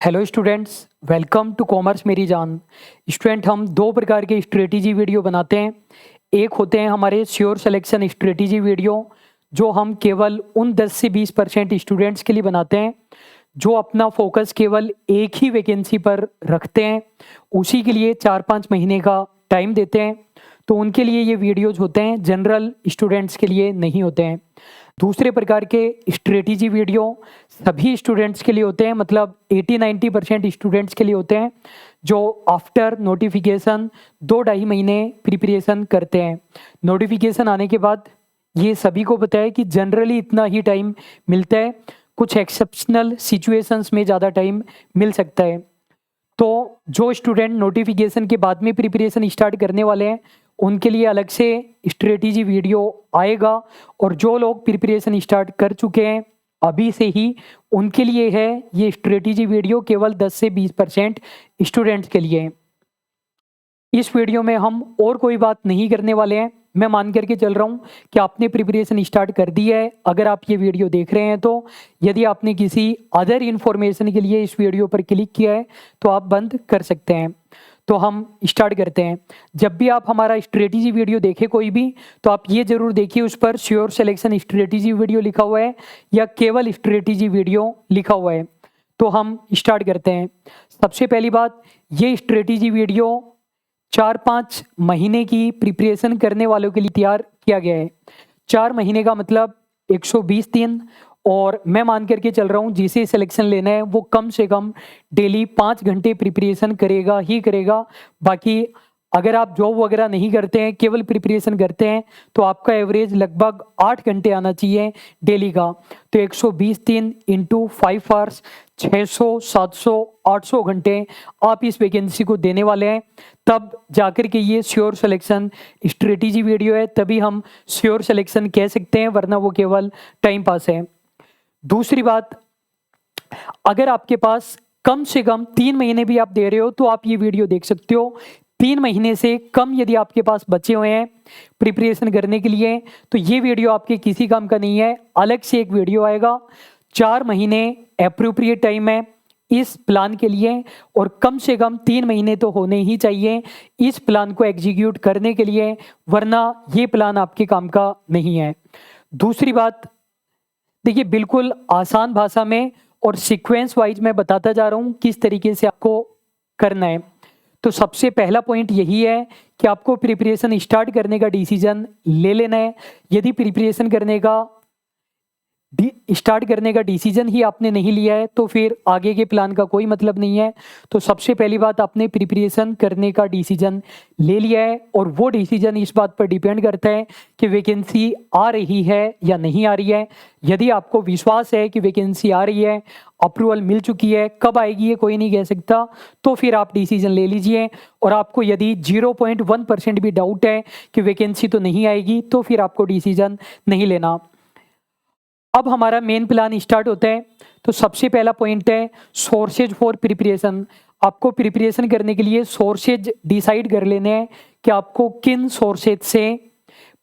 Hello students, welcome to commerce मेरी जान। Student, हम दो प्रकार के स्ट्रेटेजी वीडियो बनाते हैं। एक होते हैं हमारे श्योर सिलेक्शन स्ट्रेटेजी वीडियो, जो हम केवल उन 10 से 20% स्टूडेंट्स के लिए बनाते हैं जो अपना फोकस केवल एक ही वैकेंसी पर रखते हैं, उसी के लिए 4-5 महीने का टाइम देते हैं। तो उनके लिए ये वीडियोज होते हैं, जनरल स्टूडेंट्स के लिए नहीं होते हैं। दूसरे प्रकार के स्ट्रेटेजी वीडियो सभी स्टूडेंट्स के लिए होते हैं, मतलब 80-90% स्टूडेंट्स के लिए होते हैं जो आफ्टर नोटिफिकेशन 2-2.5 महीने प्रिपरेशन करते हैं। नोटिफिकेशन आने के बाद ये सभी को पता है कि जनरली इतना ही टाइम मिलता है, कुछ एक्सेप्शनल सिचुएशंस में ज़्यादा टाइम मिल सकता है। तो जो स्टूडेंट नोटिफिकेशन के बाद में प्रिपरेशन स्टार्ट करने वाले हैं उनके लिए अलग से स्ट्रेटेजी वीडियो आएगा, और जो लोग प्रिपरेशन स्टार्ट कर चुके हैं अभी से ही उनके लिए है ये स्ट्रेटेजी वीडियो, केवल 10 से 20% स्टूडेंट्स के लिए। इस वीडियो में हम और कोई बात नहीं करने वाले हैं। मैं मान करके चल रहा हूँ कि आपने प्रिपरेशन स्टार्ट कर दी है अगर आप ये वीडियो देख रहे हैं तो। यदि आपने किसी अदर इन्फॉर्मेशन के लिए इस वीडियो पर क्लिक किया है तो आप बंद कर सकते हैं। तो हम स्टार्ट करते हैं। जब भी आप हमारा स्ट्रेटेजी वीडियो देखें कोई भी, तो आप ये जरूर देखिए उस पर श्योर सिलेक्शन स्ट्रेटेजी वीडियो लिखा हुआ है या केवल स्ट्रेटेजी वीडियो लिखा हुआ है। तो हम स्टार्ट करते हैं। सबसे पहली बात, ये स्ट्रेटेजी वीडियो 4-5 महीने की प्रिपरेशन करने वालों के लिए तैयार किया गया है। 4 महीने का मतलब 120 दिन, और मैं मान करके चल रहा हूँ जिसे सिलेक्शन लेना है वो कम से कम डेली 5 घंटे प्रिपरेशन करेगा ही करेगा। बाकी अगर आप जॉब वगैरह नहीं करते हैं, केवल प्रिपरेशन करते हैं, तो आपका एवरेज लगभग 8 घंटे आना चाहिए डेली का। तो 120 दिन इंटू 5 आवर्स, 600, 700, 800 घंटे आप इस वैकेंसी को देने वाले हैं। तब जाकर के ये श्योर सिलेक्शन स्ट्रेटेजी वीडियो है, तभी हम श्योर सिलेक्शन कह सकते हैं, वरना वो केवल टाइम पास है। दूसरी बात, अगर आपके पास कम से कम 3 महीने भी आप दे रहे हो तो आप ये वीडियो देख सकते हो। 3 महीने से कम यदि आपके पास बचे हुए हैं प्रिपरेशन करने के लिए तो ये वीडियो आपके किसी काम का नहीं है, अलग से एक वीडियो आएगा। 4 महीने एप्रोप्रिएट टाइम है इस प्लान के लिए, और कम से कम 3 महीने तो होने ही चाहिए इस प्लान को एग्जीक्यूट करने के लिए, वरना ये प्लान आपके काम का नहीं है। दूसरी बात, देखिए बिल्कुल आसान भाषा में और सीक्वेंस वाइज मैं बताता जा रहा हूँ किस तरीके से आपको करना है। तो सबसे पहला पॉइंट यही है कि आपको प्रिपरेशन स्टार्ट करने का डिसीजन ले लेना है। यदि प्रिपरेशन स्टार्ट करने का डिसीजन ही आपने नहीं लिया है तो फिर आगे के प्लान का कोई मतलब नहीं है। तो सबसे पहली बात, आपने प्रिपरेशन करने का डिसीजन ले लिया है, और वो डिसीजन इस बात पर डिपेंड करता है कि वैकेंसी आ रही है या नहीं आ रही है। यदि आपको विश्वास है कि वैकेंसी आ रही है, अप्रूवल मिल चुकी है, कब आएगी ये कोई नहीं कह सकता, तो फिर आप डिसीजन ले लीजिए। और आपको यदि 0.1% भी डाउट है कि वैकेंसी तो नहीं आएगी तो फिर आपको डिसीजन नहीं लेना। अब हमारा मेन प्लान स्टार्ट होता है। तो सबसे पहला पॉइंट है सोर्सेज फॉर प्रिपरेशन। आपको प्रिपरेशन करने के लिए सोर्सेज डिसाइड कर लेने हैं कि आपको किन सोर्सेज से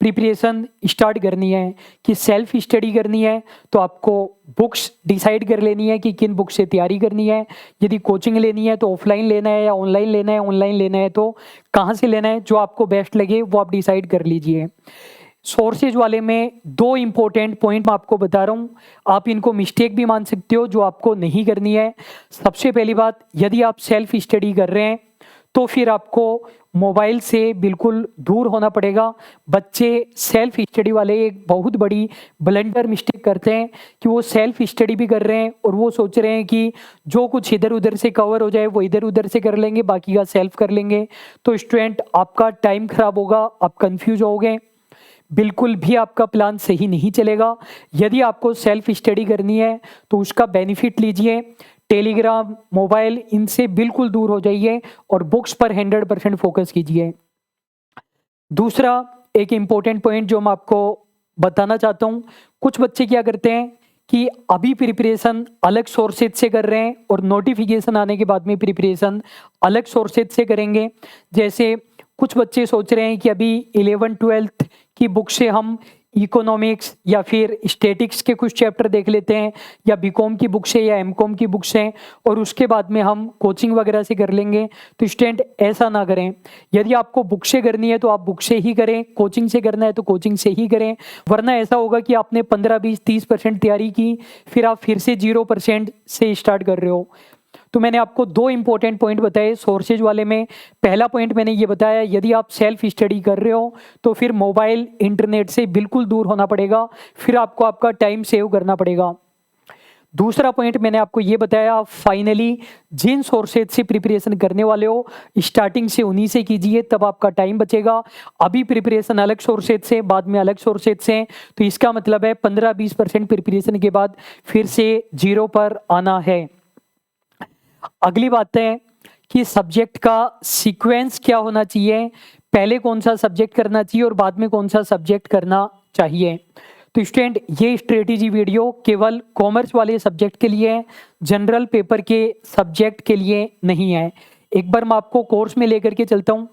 प्रिपरेशन स्टार्ट करनी है। कि सेल्फ स्टडी करनी है तो आपको बुक्स डिसाइड कर लेनी है कि किन बुक से तैयारी करनी है। यदि कोचिंग लेनी है तो ऑफलाइन लेना है या ऑनलाइन लेना है, ऑनलाइन लेना है तो कहाँ से लेना है, जो आपको बेस्ट लगे वो आप डिसाइड कर लीजिए। सोर्सेज वाले में 2 इंपॉर्टेंट पॉइंट मैं आपको बता रहा हूँ, आप इनको मिस्टेक भी मान सकते हो जो आपको नहीं करनी है। सबसे पहली बात, यदि आप सेल्फ स्टडी कर रहे हैं तो फिर आपको मोबाइल से बिल्कुल दूर होना पड़ेगा। बच्चे सेल्फ स्टडी वाले एक बहुत बड़ी ब्लंडर मिस्टेक करते हैं कि वो सेल्फ स्टडी भी कर रहे हैं और वो सोच रहे हैं कि जो कुछ इधर उधर से कवर हो जाए वो इधर उधर से कर लेंगे, बाकी का सेल्फ कर लेंगे। तो स्टूडेंट, आपका टाइम खराब होगा, आप कंफ्यूज होगे, बिल्कुल भी आपका प्लान सही नहीं चलेगा। यदि आपको सेल्फ स्टडी करनी है तो उसका बेनिफिट लीजिए। टेलीग्राम, मोबाइल, इनसे बिल्कुल दूर हो जाइए और बुक्स पर 100% फोकस कीजिए। दूसरा एक इम्पोर्टेंट पॉइंट जो मैं आपको बताना चाहता हूँ, कुछ बच्चे क्या करते हैं कि अभी प्रिपरेशन अलग सोर्सेज से कर रहे हैं और नोटिफिकेशन आने के बाद में प्रिपरेशन अलग सोर्सेज से करेंगे। जैसे कुछ बच्चे सोच रहे हैं कि अभी 11th-12th की बुक से हम इकोनॉमिक्स या फिर स्टैटिक्स के कुछ चैप्टर देख लेते हैं, या बीकॉम की बुक से या एमकॉम की बुक से, और उसके बाद में हम कोचिंग वगैरह से कर लेंगे। तो स्टूडेंट ऐसा ना करें। यदि आपको बुक से करनी है तो आप बुक से ही करें, कोचिंग से करना है तो कोचिंग से ही करें, वरना ऐसा होगा कि आपने 15, 20, 30% तैयारी की, फिर आप फिर से 0% से स्टार्ट कर रहे हो। तो मैंने आपको 2 इंपॉर्टेंट पॉइंट बताए सोर्सेज वाले में। पहला पॉइंट मैंने ये बताया, यदि आप सेल्फ स्टडी कर रहे हो तो फिर मोबाइल इंटरनेट से बिल्कुल दूर होना पड़ेगा, फिर आपको आपका टाइम सेव करना पड़ेगा। दूसरा पॉइंट मैंने आपको ये बताया, फाइनली जिन सोर्सेज से प्रिपरेशन करने वाले हो स्टार्टिंग से उन्हीं से कीजिए, तब आपका टाइम बचेगा। अभी प्रिपरेशन अलग सोर्सेज से, बाद में अलग सोर्सेज से, तो इसका मतलब है 15-20% प्रिपरेशन के बाद फिर से 0 पर आना है। अगली बात है कि सब्जेक्ट का सीक्वेंस क्या होना चाहिए, पहले कौन सा सब्जेक्ट करना चाहिए और बाद में कौन सा सब्जेक्ट करना चाहिए। तो स्टूडेंट ये स्ट्रेटेजी वीडियो केवल कॉमर्स वाले सब्जेक्ट के लिए है, जनरल पेपर के सब्जेक्ट के लिए नहीं है। एक बार मैं आपको कोर्स में लेकर के चलता हूँ,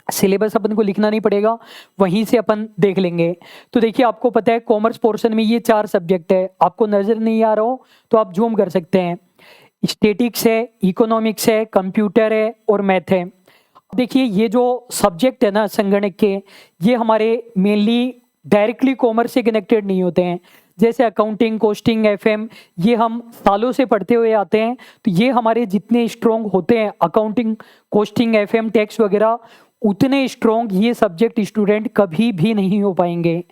सिलेबस अपन को लिखना नहीं पड़ेगा, वहीं से अपन देख लेंगे। तो देखिए आपको पता है कॉमर्स पोर्शन में ये 4 सब्जेक्ट है, आपको नजर नहीं आ रहा हो तो आप जूम कर सकते हैं। स्टैटिक्स है, इकोनॉमिक्स है, कंप्यूटर है और मैथ है। देखिए ये जो सब्जेक्ट है ना संगणक के, ये हमारे मेनली डायरेक्टली कॉमर्स से कनेक्टेड नहीं होते हैं। जैसे अकाउंटिंग, कोस्टिंग, एफएम, ये हम सालों से पढ़ते हुए आते हैं, तो ये हमारे जितने स्ट्रॉन्ग होते हैं अकाउंटिंग, कोस्टिंग, एफएम, टैक्स वगैरह, उतने स्ट्रॉन्ग ये सब्जेक्ट स्टूडेंट कभी भी नहीं हो पाएंगे।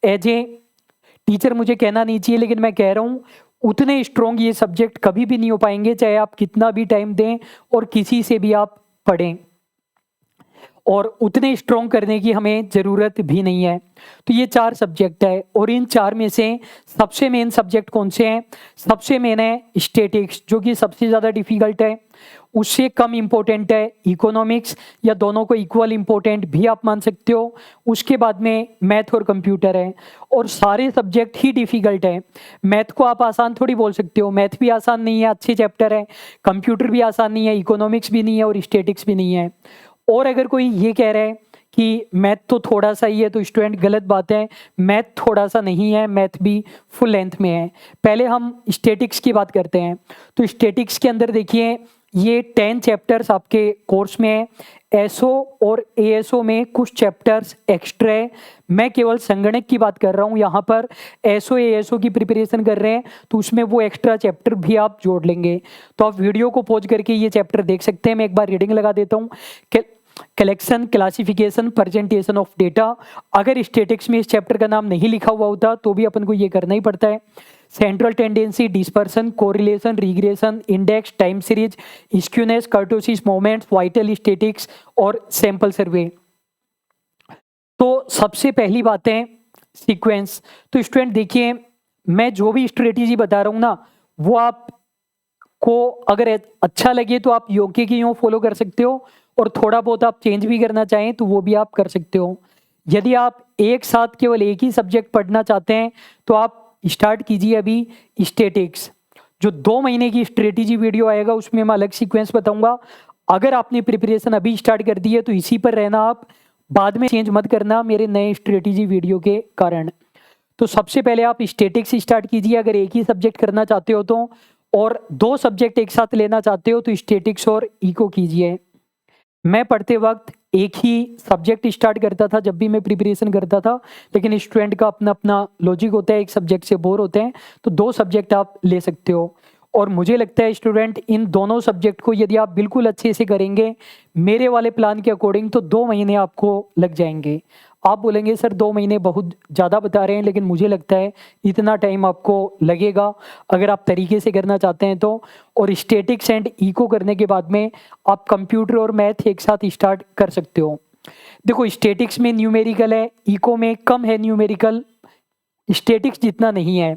एज ए टीचर मुझे कहना नहीं चाहिए, लेकिन मैं कह रहा हूँ उतने स्ट्रॉन्ग ये सब्जेक्ट कभी भी नहीं हो पाएंगे, चाहे आप कितना भी टाइम दें और किसी से भी आप पढ़ें, और उतने स्ट्रॉन्ग करने की हमें ज़रूरत भी नहीं है। तो ये 4 सब्जेक्ट है, और इन 4 में से सबसे मेन सब्जेक्ट कौन से हैं? सबसे मेन है स्टैटिक्स, जो कि सबसे ज़्यादा डिफिकल्ट है। उससे कम इम्पोर्टेंट है इकोनॉमिक्स, या दोनों को इक्वल इम्पोर्टेंट भी आप मान सकते हो। उसके बाद में मैथ और कंप्यूटर है, और सारे सब्जेक्ट ही डिफिकल्ट है। मैथ को आप आसान थोड़ी बोल सकते हो, मैथ भी आसान नहीं है, अच्छे चैप्टर है। कंप्यूटर भी आसान नहीं है, इकोनॉमिक्स भी नहीं है और स्टैटिक्स भी नहीं है। और अगर कोई ये कह रहा है कि मैथ तो थोड़ा सा ही है, तो स्टूडेंट गलत बात है। मैथ थोड़ा सा नहीं है, मैथ भी फुल लेंथ में है। पहले हम स्टैटिक्स की बात करते हैं। तो स्टैटिक्स के अंदर देखिए ये 10 चैप्टर्स आपके कोर्स में है। एसओ और एएसओ में कुछ चैप्टर्स एक्स्ट्रा है। मैं केवल संगणक की बात कर रहा हूँ, यहाँ पर एसओ एएसओ की प्रिपरेशन कर रहे हैं तो उसमें वो एक्स्ट्रा चैप्टर भी आप जोड़ लेंगे। तो आप वीडियो को पॉज करके ये चैप्टर देख सकते हैं। मैं एक बार रीडिंग लगा देता हूँ। Collection, classification, presentation of data. अगर स्टैटिक्स में इस चैप्टर का नाम नहीं लिखा हुआ होता तो भी अपन को ये करना ही पड़ता है। Central tendency, dispersion, correlation, regression, index, time series, skewness, kurtosis, moments, vital statics और सैंपल सर्वे। तो सबसे पहली बात है सीक्वेंस। तो स्टूडेंट देखिए मैं जो भी स्ट्रेटेजी बता रहा हूँ ना, वो आपको अगर अच्छा लगे तो आप योग्य की यूँ फॉलो कर सकते हो, और थोड़ा बहुत आप चेंज भी करना चाहें तो वो भी आप कर सकते हो। यदि आप एक साथ केवल एक ही सब्जेक्ट पढ़ना चाहते हैं तो आप स्टार्ट कीजिए अभी स्टैटिक्स। जो 2 महीने की स्ट्रेटेजी वीडियो आएगा उसमें मैं अलग सीक्वेंस बताऊंगा। अगर आपने प्रिपरेशन अभी स्टार्ट कर दी है तो इसी पर रहना, आप बाद में चेंज मत करना मेरे नए स्ट्रेटेजी वीडियो के कारण। तो सबसे पहले आप स्टैटिक्स स्टार्ट कीजिए अगर एक ही सब्जेक्ट करना चाहते हो तो, और 2 सब्जेक्ट एक साथ लेना चाहते हो तो स्टैटिक्स और इको कीजिए। मैं पढ़ते वक्त एक ही सब्जेक्ट स्टार्ट करता था जब भी मैं प्रिपरेशन करता था, लेकिन स्टूडेंट का अपना अपना लॉजिक होता है, एक सब्जेक्ट से बोर होते हैं तो 2 सब्जेक्ट आप ले सकते हो। और मुझे लगता है स्टूडेंट इन दोनों सब्जेक्ट को यदि आप बिल्कुल अच्छे से करेंगे मेरे वाले प्लान के अकॉर्डिंग तो 2 महीने आपको लग जाएंगे। आप बोलेंगे सर 2 महीने बहुत ज़्यादा बता रहे हैं, लेकिन मुझे लगता है इतना टाइम आपको लगेगा अगर आप तरीके से करना चाहते हैं तो। और स्टैटिक्स एंड इको करने के बाद में आप कंप्यूटर और मैथ एक साथ स्टार्ट कर सकते हो। देखो स्टैटिक्स में न्यूमेरिकल है, इको में कम है न्यूमेरिकल, स्टैटिक्स जितना नहीं है,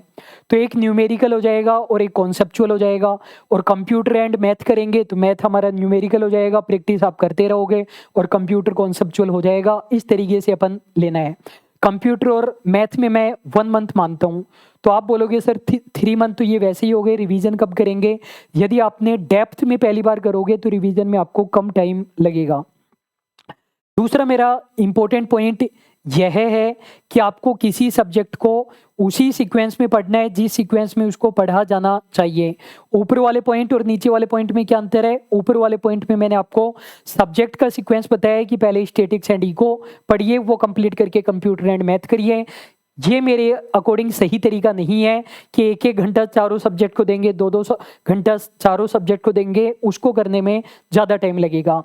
तो एक न्यूमेरिकल हो जाएगा और एक कॉन्सेप्चुअल हो जाएगा। और कंप्यूटर एंड मैथ करेंगे तो मैथ हमारा न्यूमेरिकल हो जाएगा, प्रैक्टिस आप करते रहोगे, और कंप्यूटर कॉन्सेप्चुअल हो जाएगा। इस तरीके से अपन लेना है। कंप्यूटर और मैथ में मैं 1 मंथ मानता हूँ। तो आप बोलोगे सर 3 मंथ तो ये वैसे ही हो गए, रिवीजन कब करेंगे? यदि आपने डेप्थ में पहली बार करोगे तो रिवीजन में आपको कम टाइम लगेगा। दूसरा मेरा इंपॉर्टेंट पॉइंट यह है कि आपको किसी सब्जेक्ट को उसी सीक्वेंस में पढ़ना है जिस सीक्वेंस में उसको पढ़ा जाना चाहिए। ऊपर वाले पॉइंट और नीचे वाले पॉइंट में क्या अंतर है? ऊपर वाले पॉइंट में मैंने आपको सब्जेक्ट का सीक्वेंस बताया है कि पहले स्टैटिक्स एंड इको पढ़िए, वो कंप्लीट करके कंप्यूटर एंड मैथ करिए। ये मेरे अकॉर्डिंग सही तरीका नहीं है कि एक एक घंटा चारों सब्जेक्ट को देंगे, दो दो घंटा चारों सब्जेक्ट को देंगे, उसको करने में ज़्यादा टाइम लगेगा।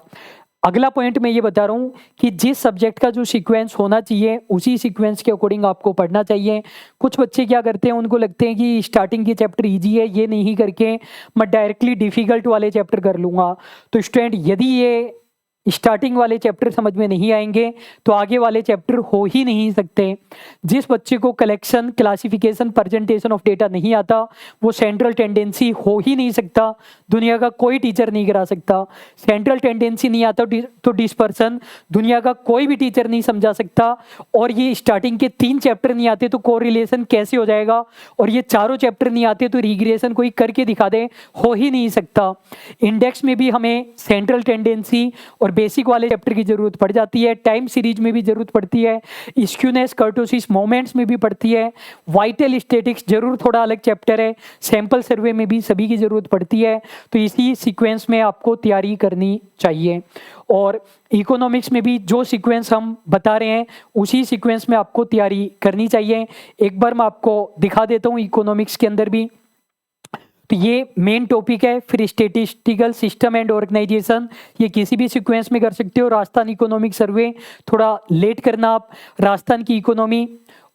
अगला पॉइंट मैं ये बता रहा हूँ कि जिस सब्जेक्ट का जो सीक्वेंस होना चाहिए उसी सीक्वेंस के अकॉर्डिंग आपको पढ़ना चाहिए। कुछ बच्चे क्या करते हैं, उनको लगते हैं कि स्टार्टिंग के चैप्टर इजी है, ये नहीं करके मैं डायरेक्टली डिफिकल्ट वाले चैप्टर कर लूँगा। तो स्टूडेंट, यदि ये स्टार्टिंग वाले चैप्टर समझ में नहीं आएंगे तो आगे वाले चैप्टर हो ही नहीं सकते। जिस बच्चे को collection, classification, presentation of data नहीं आता वो सेंट्रल टेंडेंसी हो ही नहीं सकता। दुनिया का कोई टीचर नहीं करा सकता। सेंट्रल टेंडेंसी नहीं आता तो डिस्पर्सन दुनिया का कोई भी टीचर नहीं समझा सकता। और ये स्टार्टिंग के 3 चैप्टर नहीं आते तो कोरिलेशन कैसे हो जाएगा, और ये चारों चैप्टर नहीं आते तो रिग्रेशन कोई करके दिखा दे, हो ही नहीं सकता। इंडेक्स में भी हमें सेंट्रल टेंडेंसी और बेसिक वाले चैप्टर की जरूरत पड़ जाती है। टाइम सीरीज में भी जरूरत पड़ती है। स्क्यूनेस, कर्टोसिस, मोमेंट्स में भी पड़ती है। वाइटल स्टैटिक्स जरूर थोड़ा अलग चैप्टर है। सैंपल सर्वे में भी सभी की जरूरत पड़ती है। तो इसी सीक्वेंस में आपको तैयारी करनी चाहिए। और इकोनॉमिक्स में भी जो सीक्वेंस हम बता रहे हैं उसी सीक्वेंस में आपको तैयारी करनी चाहिए। एक बार मैं आपको दिखा देता हूँ इकोनॉमिक्स के अंदर भी। तो ये मेन टॉपिक है। फिर स्टैटिस्टिकल सिस्टम एंड ऑर्गेनाइजेशन, ये किसी भी सीक्वेंस में कर सकते हो। राजस्थान इकोनॉमिक सर्वे थोड़ा लेट करना आप, राजस्थान की इकोनॉमी।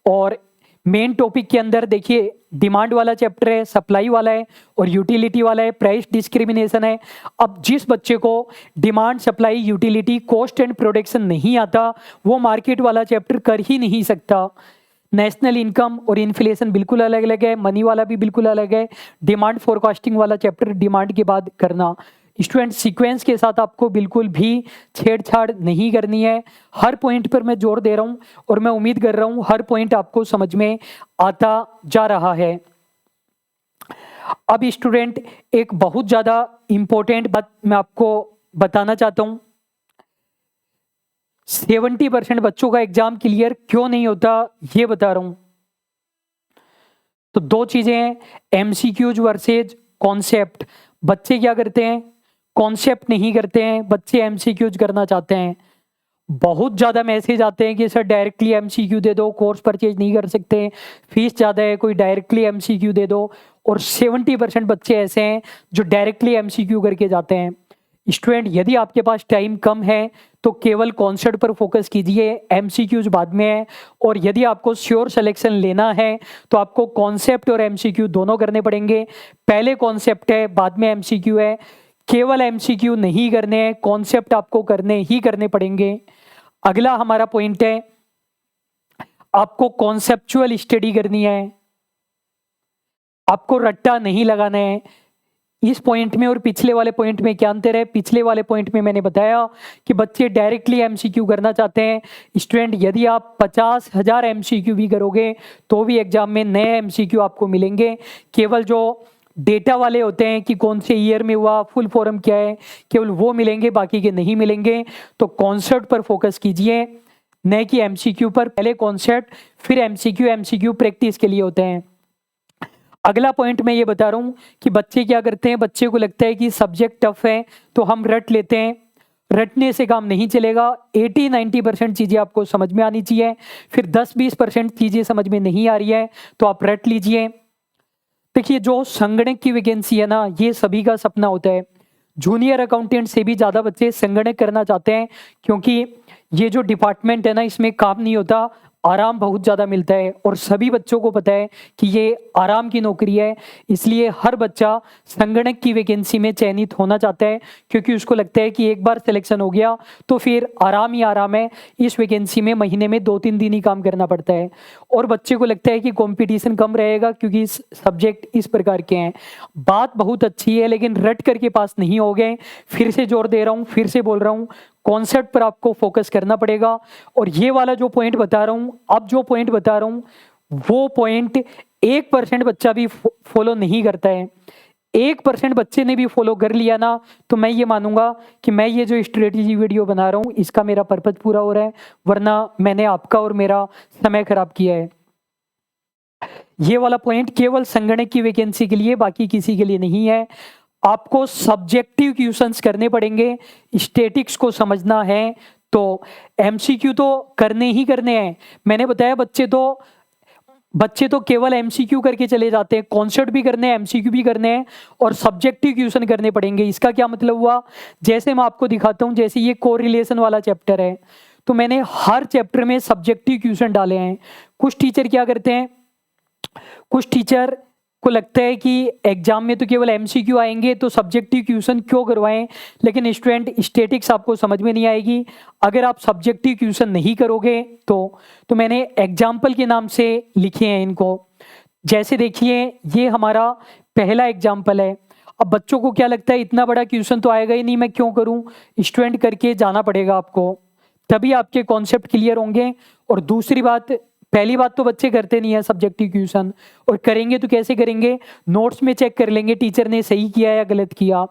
और मेन टॉपिक के अंदर देखिए डिमांड वाला चैप्टर है, सप्लाई वाला है और यूटिलिटी वाला है, प्राइस डिस्क्रिमिनेशन है। अब जिस बच्चे को demand, supply, utility, cost and production नहीं आता वो मार्केट वाला चैप्टर कर ही नहीं सकता। नेशनल इनकम और इन्फ्लेशन बिल्कुल अलग अलग है, मनी वाला भी बिल्कुल अलग है। डिमांड फोरकास्टिंग वाला चैप्टर डिमांड के बाद करना। स्टूडेंट, सीक्वेंस के साथ आपको बिल्कुल भी छेड़छाड़ नहीं करनी है। हर पॉइंट पर मैं जोर दे रहा हूँ और मैं उम्मीद कर रहा हूँ हर पॉइंट आपको समझ में आता जा रहा है। अब स्टूडेंट, एक बहुत ज़्यादा इम्पोर्टेंट बात मैं आपको बताना चाहता हूँ। 70% बच्चों का एग्जाम क्लियर क्यों नहीं होता ये बता रहा हूं। तो 2 चीजें हैं, एमसीक्यूज वर्सेज कॉन्सेप्ट। बच्चे क्या करते हैं, कॉन्सेप्ट नहीं करते हैं, बच्चे एमसीक्यूज करना चाहते हैं। बहुत ज़्यादा मैसेज आते हैं कि सर डायरेक्टली एमसीक्यू दे दो, कोर्स परचेज नहीं कर सकते, फीस ज़्यादा है, कोई डायरेक्टली एमसीक्यू दे दो। और 70% बच्चे ऐसे हैं जो डायरेक्टली एमसीक्यू करके जाते हैं। स्टूडेंट, यदि आपके पास टाइम कम है तो केवल कॉन्सेप्ट पर फोकस कीजिए, एमसीक्यूज बाद में है। और यदि आपको श्योर सिलेक्शन लेना है तो आपको कॉन्सेप्ट और एमसीक्यू दोनों करने पड़ेंगे। पहले कॉन्सेप्ट है, बाद में एमसीक्यू है। केवल एमसीक्यू नहीं करने हैं, कॉन्सेप्ट आपको करने ही करने पड़ेंगे। अगला हमारा पॉइंट है, आपको कॉन्सेप्चुअल स्टडी करनी है, आपको रट्टा नहीं लगाना है। इस पॉइंट में और पिछले वाले पॉइंट में क्या अंतर है? पिछले वाले पॉइंट में मैंने बताया कि बच्चे डायरेक्टली एमसीक्यू करना चाहते हैं। स्टूडेंट, यदि आप 50,000 एमसीक्यू भी करोगे तो भी एग्जाम में नए एमसीक्यू आपको मिलेंगे। केवल जो डेटा वाले होते हैं कि कौन से ईयर में हुआ, फुल फॉर्म क्या है, केवल वो मिलेंगे, बाकी के नहीं मिलेंगे। तो कॉन्सेप्ट पर फोकस कीजिए, न कि एमसीक्यू पर। पहले कॉन्सेप्ट फिर एमसीक्यू। एमसीक्यू प्रैक्टिस के लिए होते हैं। अगला पॉइंट मैं ये बता रहा हूँ कि बच्चे क्या करते हैं, बच्चे को लगता है कि सब्जेक्ट टफ है तो हम रट लेते हैं। रटने से काम नहीं चलेगा। 80-90% चीज़ें आपको समझ में आनी चाहिए। फिर 10-20% चीज़ें समझ में नहीं आ रही है तो आप रट लीजिए। देखिए, जो संगणक की वैकेंसी है ना, ये सभी का सपना होता है। जूनियर अकाउंटेंट से भी ज़्यादा बच्चे संगणक करना चाहते हैं, क्योंकि ये जो डिपार्टमेंट है ना, इसमें काम नहीं होता, आराम बहुत ज़्यादा मिलता है। और सभी बच्चों को पता है कि ये आराम की नौकरी है, इसलिए हर बच्चा संगणक की वैकेंसी में चयनित होना चाहता है, क्योंकि उसको लगता है कि एक बार सिलेक्शन हो गया तो फिर आराम ही आराम है। इस वैकेंसी में महीने में 2-3 दिन ही काम करना पड़ता है। और बच्चे को लगता है कि कंपटीशन कम रहेगा क्योंकि सब्जेक्ट इस प्रकार के हैं। बात बहुत अच्छी है, लेकिन रट करके पास नहीं हो गए। फिर से जोर दे रहा हूँ, फिर से बोल रहा हूँ, कॉन्सेप्ट पर आपको फोकस करना पड़ेगा। और ये वाला जो पॉइंट बता रहा हूँ, अब जो पॉइंट बता रहा हूँ, वो पॉइंट 1% बच्चा भी फॉलो नहीं करता है। 1% बच्चे ने भी फॉलो कर लिया ना, तो मैं ये मानूंगा कि मैं ये जो स्ट्रेटेजी वीडियो बना रहा हूँ इसका मेरा पर्पज पूरा हो रहा है, वरना मैंने आपका और मेरा समय खराब किया है। ये वाला पॉइंट केवल संगणक की वैकेंसी के लिए, बाकी किसी के लिए नहीं है। आपको सब्जेक्टिव क्वेश्चंस करने पड़ेंगे, स्टैटिक्स को समझना है तो एमसीक्यू तो करने ही करने हैं। मैंने बताया बच्चे तो केवल एमसीक्यू करके चले जाते हैं, कॉन्सेप्ट भी करने हैं, एमसीक्यू भी करने हैं और सब्जेक्टिव क्वेश्चन करने पड़ेंगे। इसका क्या मतलब हुआ, जैसे मैं आपको दिखाता हूं, जैसे ये कोरिलेशन वाला चैप्टर है तो मैंने हर चैप्टर में सब्जेक्टिव क्वेश्चन डाले हैं। कुछ टीचर क्या करते हैं, कुछ टीचर को लगता है कि एग्जाम में तो केवल एमसीक्यू आएंगे तो सब्जेक्टिव क्वेश्चन क्यों करवाएं, लेकिन स्टूडेंट स्टैटिक्स आपको समझ में नहीं आएगी अगर आप सब्जेक्टिव क्वेश्चन नहीं करोगे तो मैंने एग्जाम्पल के नाम से लिखे हैं इनको। जैसे देखिए ये हमारा पहला एग्जाम्पल है। अब बच्चों को क्या लगता है इतना बड़ा क्वेश्चन तो आएगा ही नहीं, मैं क्यों करूं, स्टूडेंट करके जाना पड़ेगा आपको, तभी आपके कॉन्सेप्ट क्लियर होंगे। और दूसरी बात, पहली बात तो बच्चे करते नहीं है सब्जेक्टिव क्वेश्चन, और करेंगे तो कैसे करेंगे, नोट्स में चेक कर लेंगे टीचर ने सही किया या गलत किया।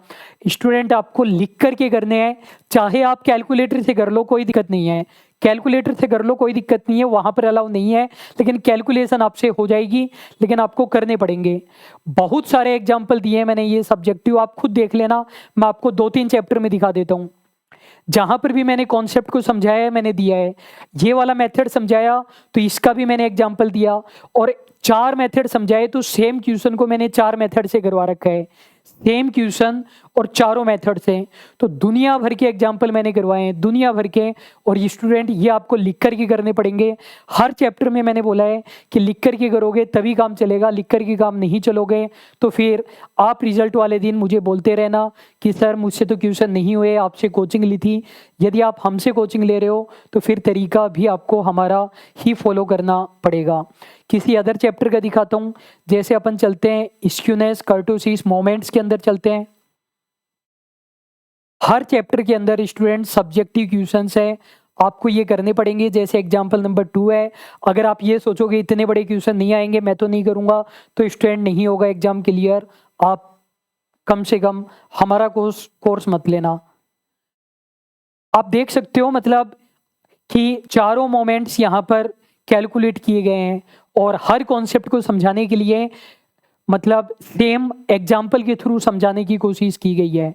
स्टूडेंट आपको लिख करके करने हैं, चाहे आप कैलकुलेटर से कर लो कोई दिक्कत नहीं है, कैलकुलेटर से कर लो कोई दिक्कत नहीं है, वहां पर अलाउ नहीं है, लेकिन कैलकुलेशन आपसे हो जाएगी, लेकिन आपको करने पड़ेंगे। बहुत सारे एग्जाम्पल दिए हैं मैंने ये सब्जेक्टिव, आप खुद देख लेना, मैं आपको 2-3 चैप्टर में दिखा देता हूँ। जहां पर भी मैंने कॉन्सेप्ट को समझाया है मैंने दिया है, ये वाला मेथड समझाया तो इसका भी मैंने एग्जाम्पल दिया, और 4 मेथड समझाए तो सेम क्वेश्चन को मैंने 4 मेथड से करवा रखा है, सेम क्वेश्चन और चारों मेथड से। तो दुनिया भर के एग्जाम्पल मैंने करवाए हैं, दुनिया भर के। और ये स्टूडेंट ये आपको लिख करके करने पड़ेंगे, हर चैप्टर में मैंने बोला है कि लिख करके करोगे तभी काम चलेगा, लिख करके काम नहीं चलोगे तो फिर आप रिजल्ट वाले दिन मुझे बोलते रहना कि सर मुझसे तो क्वेश्चन नहीं हुए, आपसे कोचिंग ली थी। यदि आप हमसे कोचिंग ले रहे हो तो फिर तरीका भी आपको हमारा ही फॉलो करना पड़ेगा। किसी अदर चैप्टर का दिखाता हूँ, जैसे अपन चलते हैं स्क्यूनेस कर्टोसिस मोमेंट्स के अंदर चलते हैं। हर चैप्टर के अंदर स्टूडेंट सब्जेक्टिव क्वेश्चंस है, आपको ये करने पड़ेंगे। जैसे एग्जांपल नंबर 2 है, अगर आप ये सोचोगे इतने बड़े क्वेश्चन नहीं आएंगे मैं तो नहीं करूंगा, तो स्टूडेंट नहीं होगा एग्जाम क्लियर। आप कम से कम हमारा कोर्स मत लेना। आप देख सकते हो मतलब कि चारों मोमेंट्स यहाँ पर कैलकुलेट किए गए हैं, और हर कॉन्सेप्ट को समझाने के लिए मतलब सेम एग्जाम्पल के थ्रू समझाने की कोशिश की गई है।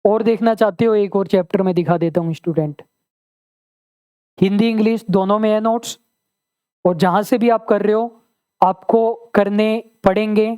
और देखना चाहते हो एक और चैप्टर में दिखा देता हूँ स्टूडेंट, हिंदी इंग्लिश दोनों में है नोट्स, और जहां से भी आप कर रहे हो आपको करने पड़ेंगे।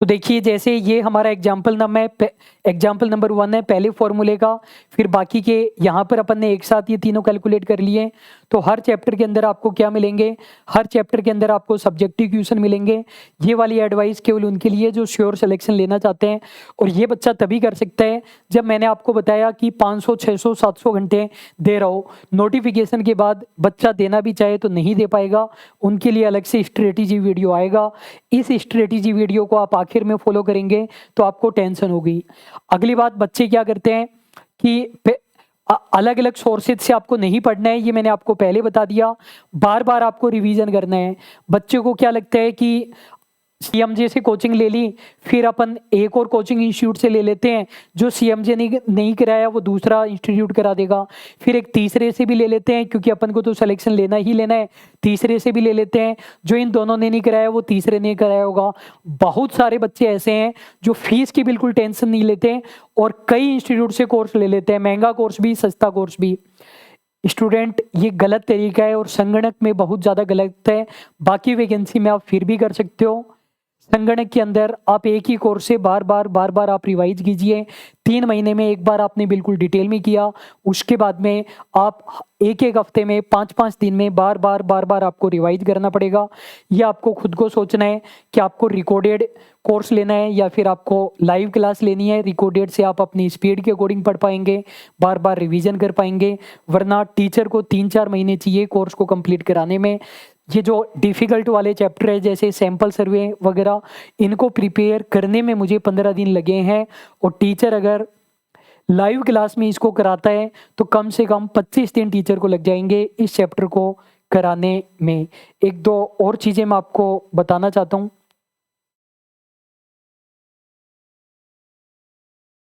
तो देखिए जैसे ये हमारा एग्जाम्पल नंबर 1 है पहले फॉर्मूले का, फिर बाकी के यहाँ पर अपन ने एक साथ ये तीनों कैलकुलेट कर लिए। तो हर चैप्टर के अंदर आपको क्या मिलेंगे, हर चैप्टर के अंदर आपको सब्जेक्टिव क्वेश्चन मिलेंगे। ये वाली एडवाइस केवल उनके लिए जो श्योर सिलेक्शन लेना चाहते हैं, और ये बच्चा तभी कर सकता है जब मैंने आपको बताया कि 500 600 700 घंटे दे रहा हो। नोटिफिकेशन के बाद बच्चा देना भी चाहे तो नहीं दे पाएगा, उनके लिए अलग से स्ट्रेटेजी वीडियो आएगा। इस स्ट्रेटेजी वीडियो को आप आखिर में फॉलो करेंगे तो आपको टेंशन होगी। अगली बात, बच्चे क्या करते हैं कि अलग अलग सोर्सेज से आपको नहीं पढ़ना है, ये मैंने आपको पहले बता दिया। बार बार आपको रिवीजन करना है। बच्चे को क्या लगता है कि सीएमजे से कोचिंग ले ली, फिर अपन एक और कोचिंग इंस्टीट्यूट से ले लेते हैं, जो सीएमजे नहीं कराया वो दूसरा इंस्टीट्यूट करा देगा, फिर एक तीसरे से भी ले लेते हैं क्योंकि अपन को तो सिलेक्शन लेना ही लेना है, तीसरे से भी ले लेते हैं, जो इन दोनों ने नहीं कराया वो तीसरे ने कराया होगा। बहुत सारे बच्चे ऐसे हैं जो फीस की बिल्कुल टेंशन नहीं लेते और कई इंस्टीट्यूट से कोर्स ले लेते हैं, महंगा कोर्स भी सस्ता कोर्स भी। स्टूडेंट ये गलत तरीका है और संगणक में बहुत ज़्यादा गलत है। बाकी वैकेंसी में आप फिर भी कर सकते हो, संगणक के अंदर आप एक ही कोर्स से बार बार आप रिवाइज कीजिए। 3 महीने में एक बार आपने बिल्कुल डिटेल में किया, उसके बाद में आप एक हफ्ते में 5 दिन में बार बार आपको रिवाइज करना पड़ेगा। ये आपको खुद को सोचना है कि आपको रिकॉर्डेड कोर्स लेना है या फिर आपको लाइव क्लास लेनी है। रिकॉर्डेड से आप अपनी स्पीड के अकॉर्डिंग पढ़ पाएंगे, बार रिवीजन कर पाएंगे, वरना टीचर को 3-4 महीने चाहिए कोर्स को कंप्लीट कराने में। ये जो डिफ़िकल्ट वाले चैप्टर है जैसे सैंपल सर्वे वगैरह, इनको प्रिपेयर करने में मुझे 15 दिन लगे हैं, और टीचर अगर लाइव क्लास में इसको कराता है तो कम से कम 25 दिन टीचर को लग जाएंगे इस चैप्टर को कराने में। एक दो और चीज़ें मैं आपको बताना चाहता हूँ।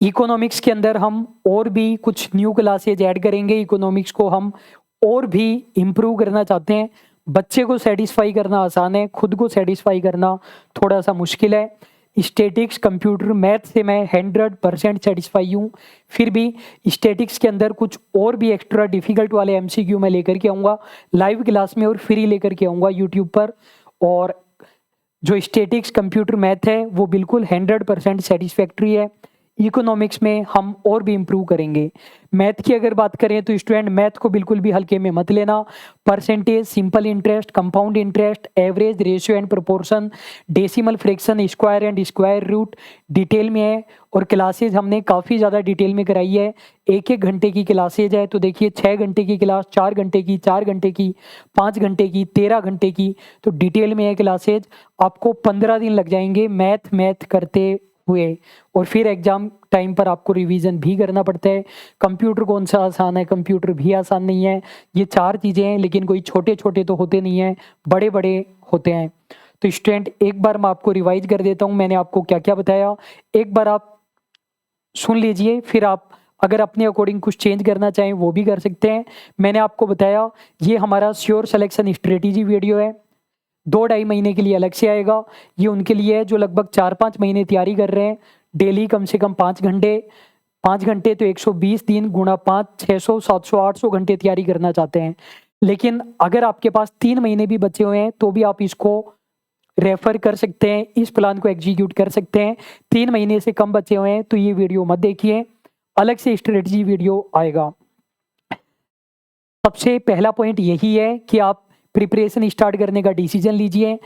इकोनॉमिक्स के अंदर हम और भी कुछ न्यू क्लासेज ऐड करेंगे। इकोनॉमिक्स को हम और भी इम्प्रूव करना चाहते हैं। बच्चे को सेटिस्फाई करना आसान है, खुद को सेटिस्फाई करना थोड़ा सा मुश्किल है। स्टैटिक्स, कंप्यूटर, मैथ से मैं 100% सेटिस्फाई हूँ। फिर भी स्टैटिक्स के अंदर कुछ और भी एक्स्ट्रा डिफिकल्ट वाले एमसीक्यू मैं लेकर के आऊँगा लाइव क्लास में और फ्री लेकर के आऊँगा यूट्यूब पर। और जो स्टैटिक्स, कंप्यूटर, मैथ है वो बिल्कुल 100% सेटिस्फैक्ट्री है। इकोनॉमिक्स में हम और भी इम्प्रूव करेंगे। मैथ की अगर बात करें तो स्टूडेंट मैथ को बिल्कुल भी हल्के में मत लेना। Percentage, simple interest, compound interest, average, ratio and proportion, decimal fraction, square and square root detail में है। और क्लासेज हमने काफ़ी ज़्यादा डिटेल में कराई है। एक एक घंटे की क्लासेज है, तो देखिए 6 घंटे की क्लास, 4 घंटे की, 4 घंटे की, 5 घंटे की, 13 घंटे की, तो डिटेल में है क्लासेज। आपको 15 दिन लग जाएंगे मैथ करते हुए, और फिर एग्जाम टाइम पर आपको रिवीजन भी करना पड़ता है। कंप्यूटर कौन सा आसान है? कंप्यूटर भी आसान नहीं है। ये 4 चीज़ें हैं, लेकिन कोई छोटे छोटे तो होते नहीं हैं, बड़े बड़े होते हैं। तो स्टूडेंट एक बार मैं आपको रिवाइज कर देता हूँ, मैंने आपको क्या क्या बताया, एक बार आप सुन लीजिए। फिर आप अगर अपने अकॉर्डिंग कुछ चेंज करना चाहें वो भी कर सकते हैं। मैंने आपको बताया ये हमारा श्योर सिलेक्शन स्ट्रेटेजी वीडियो है, 2 ढाई महीने के लिए अलग से आएगा। ये उनके लिए है जो लगभग 4-5 महीने तैयारी कर रहे हैं, डेली कम से कम 5 घंटे। 5 घंटे तो 120 दिन गुणा 5, 600, 700, 800 घंटे तैयारी करना चाहते हैं। लेकिन अगर आपके पास 3 महीने भी बचे हुए हैं तो भी आप इसको रेफर कर सकते हैं, इस प्लान को एग्जीक्यूट कर सकते हैं। 3 महीने से कम बचे हुए हैं तो ये वीडियो मत देखिए, अलग से स्ट्रेटजी वीडियो आएगा। सबसे पहला पॉइंट यही है कि आप प्रिपरेशन स्टार्ट करने का डिसीजन लीजिए।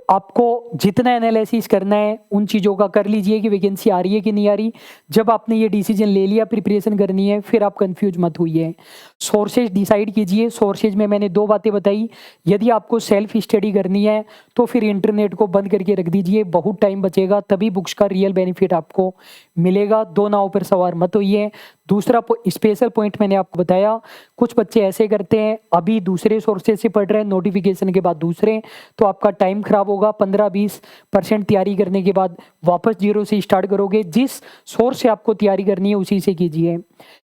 आपको जितना एनालिसिस करना है उन चीज़ों का कर लीजिए कि वैकेंसी आ रही है कि नहीं आ रही। जब आपने ये डिसीजन ले लिया प्रिपरेशन करनी है, फिर आप कंफ्यूज मत होइए। सोर्सेज डिसाइड कीजिए। सोर्सेज में मैंने 2 बातें बताई। यदि आपको सेल्फ स्टडी करनी है तो फिर इंटरनेट को बंद करके रख दीजिए, बहुत टाइम बचेगा, तभी बुक्स का रियल बेनिफिट आपको मिलेगा। 2 नाव पर सवार मत होइए। दूसरा स्पेशल पॉइंट मैंने आपको बताया, कुछ बच्चे ऐसे करते हैं, अभी दूसरे सोर्सेज से पढ़ रहे हैं, नोटिफिकेशन के बाद दूसरे, तो आपका टाइम खराब होगा। 15-20% तैयारी करने के बाद वापस जीरो से स्टार्ट करोगे। जिस सोर्स से आपको तैयारी करनी है उसी से कीजिए।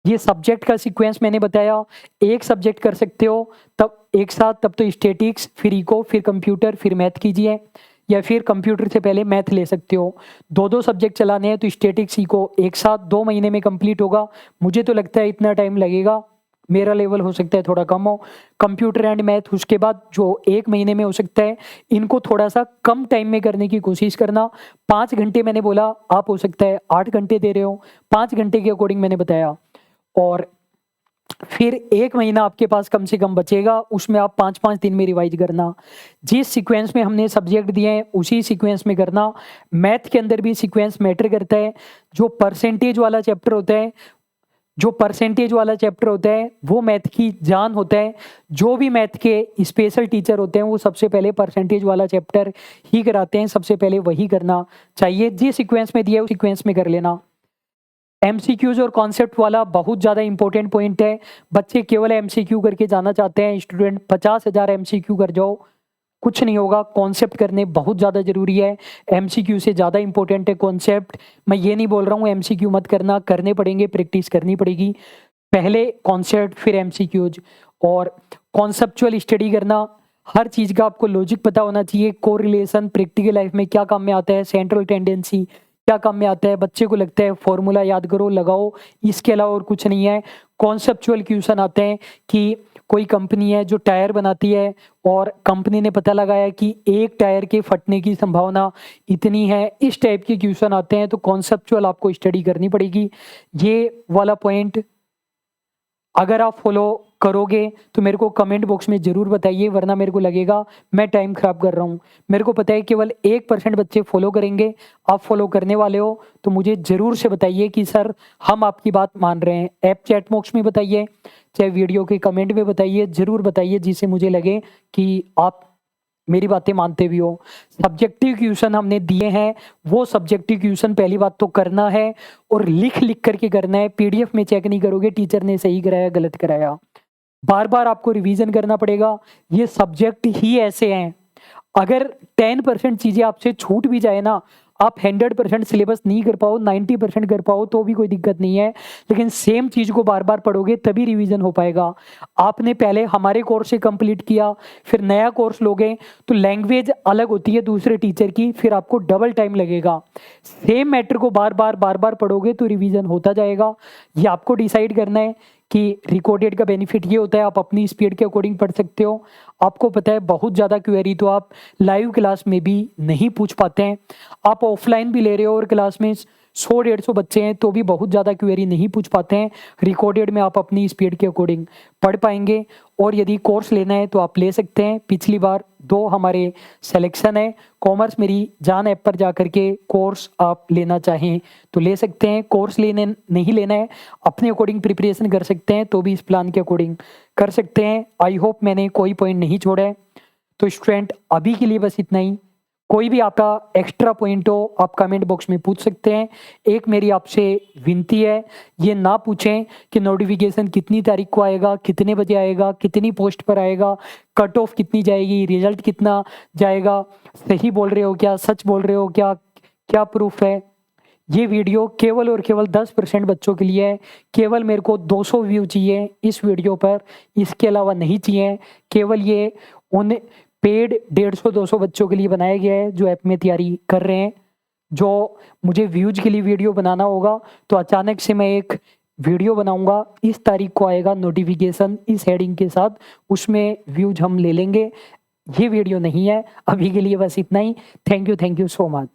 ये सब्जेक्ट का सीक्वेंस मैंने बताया, एक सब्जेक्ट कर सकते हो तब एक साथ, तब तो स्टैटिक्स, फिर इको, फिर कंप्यूटर, फिर मैथ कीजिए, या फिर कंप्यूटर से पहले मैथ ले सकते हो। 2-2 सब्जेक्ट चलाने हैं तो स्टैटिक्स, इको एक साथ 2 महीने में कंप्लीट होगा। मुझे तो लगता है इतना टाइम लगेगा, मेरा लेवल हो सकता है थोड़ा कम हो। कंप्यूटर एंड मैथ उसके बाद जो 1 महीने में हो सकता है, इनको थोड़ा सा कम टाइम में करने की कोशिश करना। 5 घंटे मैंने बोला, आप हो सकता है 8 घंटे दे रहे हो, 5 घंटे के अकॉर्डिंग मैंने बताया। और फिर 1 महीना आपके पास कम से कम बचेगा, उसमें आप 5-5 दिन में रिवाइज करना। जिस सीक्वेंस में हमने सब्जेक्ट दिए हैं उसी सीक्वेंस में करना। मैथ के अंदर भी सीक्वेंस मैटर करता है। जो परसेंटेज वाला चैप्टर होता है, वो मैथ की जान होता है। जो भी मैथ के स्पेशल टीचर होते हैं वो सबसे पहले परसेंटेज वाला चैप्टर ही कराते हैं, सबसे पहले वही करना चाहिए। जिस सीक्वेंस में दिया है उस सीक्वेंस में कर लेना। एमसीक्यूज और कॉन्सेप्ट वाला बहुत ज़्यादा इंपॉर्टेंट पॉइंट है। बच्चे केवल एमसीक्यू करके जाना चाहते हैं। स्टूडेंट 50,000 एमसीक्यू कर जाओ, कुछ नहीं होगा। कॉन्सेप्ट करने बहुत ज़्यादा ज़रूरी है, एमसीक्यू से ज़्यादा इंपॉर्टेंट है कॉन्सेप्ट। मैं ये नहीं बोल रहा हूँ एमसीक्यू मत करना, करने पड़ेंगे, प्रैक्टिस करनी पड़ेगी। पहले कॉन्सेप्ट फिर एमसीक्यूज। और कॉन्सेप्चुअल स्टडी करना, हर चीज़ का आपको लॉजिक पता होना चाहिए। कोरिलेशन प्रैक्टिकल लाइफ में क्या काम में आता है, सेंट्रल टेंडेंसी क्या काम में आता है। बच्चे को लगता है फॉर्मूला याद करो, लगाओ, इसके अलावा और कुछ नहीं है। कॉन्सेप्चुअल क्वेश्चन आते हैं कि कोई कंपनी है जो टायर बनाती है और कंपनी ने पता लगाया कि एक टायर के फटने की संभावना इतनी है, इस टाइप के क्वेश्चन आते हैं। तो कॉन्सेप्चुअल आपको स्टडी करनी पड़ेगी। ये वाला पॉइंट अगर आप फॉलो करोगे तो मेरे को कमेंट बॉक्स में ज़रूर बताइए, वरना मेरे को लगेगा मैं टाइम ख़राब कर रहा हूँ। मेरे को पता है केवल 1% बच्चे फॉलो करेंगे। आप फॉलो करने वाले हो तो मुझे ज़रूर से बताइए कि सर हम आपकी बात मान रहे हैं। ऐप चैट बॉक्स में बताइए, चाहे वीडियो के कमेंट में बताइए, ज़रूर बताइए, जिससे मुझे लगे कि आप मेरी बातें मानते भी हो। सब्जेक्टिव क्वेश्चन हमने दिए हैं, वो सब्जेक्टिव क्वेश्चन पहली बात तो करना है और लिख लिख करके करना है। पीडीएफ में चेक नहीं करोगे टीचर ने सही कराया गलत कराया। बार बार आपको रिवीजन करना पड़ेगा। ये सब्जेक्ट ही ऐसे हैं, अगर 10% चीज़ें आपसे छूट भी जाए ना, आप 100% सिलेबस नहीं कर पाओ, 90% कर पाओ तो भी कोई दिक्कत नहीं है, लेकिन सेम चीज़ को बार बार पढ़ोगे तभी रिवीजन हो पाएगा। आपने पहले हमारे कोर्स से कंप्लीट किया, फिर नया कोर्स लोगे तो लैंग्वेज अलग होती है दूसरे टीचर की, फिर आपको डबल टाइम लगेगा। सेम मैटर को बार बार पढ़ोगे तो रिवीजन होता जाएगा। ये आपको डिसाइड करना है कि रिकॉर्डेड का बेनिफिट ये होता है, आप अपनी स्पीड के अकॉर्डिंग पढ़ सकते हो। आपको पता है बहुत ज़्यादा क्वेरी तो आप लाइव क्लास में भी नहीं पूछ पाते हैं, आप ऑफलाइन भी ले रहे हो और क्लास में 100-150 बच्चे हैं तो भी बहुत ज़्यादा क्वेरी नहीं पूछ पाते हैं। रिकॉर्डेड में आप अपनी स्पीड के अकॉर्डिंग पढ़ पाएंगे, और यदि कोर्स लेना है तो आप ले सकते हैं। पिछली बार 2 हमारे सिलेक्शन है, कॉमर्स मेरी जान ऐप पर जा करके कोर्स आप लेना चाहें तो ले सकते हैं, कोर्स लेने नहीं लेना है अपने अकॉर्डिंग प्रिपरेशन कर सकते हैं तो भी इस प्लान के अकॉर्डिंग कर सकते हैं। आई होप मैंने कोई पॉइंट नहीं छोड़ा है। तो स्टूडेंट अभी के लिए बस इतना ही, कोई भी आपका एक्स्ट्रा पॉइंट हो आप कमेंट बॉक्स में पूछ सकते हैं। एक मेरी आपसे विनती है, ये ना पूछें कि नोटिफिकेशन कितनी तारीख को आएगा, कितने बजे आएगा, कितनी पोस्ट पर आएगा, कट ऑफ कितनी जाएगी, रिजल्ट कितना जाएगा, सही बोल रहे हो क्या, सच बोल रहे हो क्या, क्या प्रूफ है। ये वीडियो केवल और केवल 10% बच्चों के लिए है। केवल मेरे को 200 व्यू चाहिए इस वीडियो पर, इसके अलावा नहीं चाहिए। केवल ये उन पेड 150-200 बच्चों के लिए बनाया गया है जो ऐप में तैयारी कर रहे हैं। जो मुझे व्यूज के लिए वीडियो बनाना होगा तो अचानक से मैं एक वीडियो बनाऊंगा, इस तारीख को आएगा नोटिफिकेशन इस हेडिंग के साथ, उसमें व्यूज हम ले लेंगे। ये वीडियो नहीं है, अभी के लिए बस इतना ही। Thank you so much.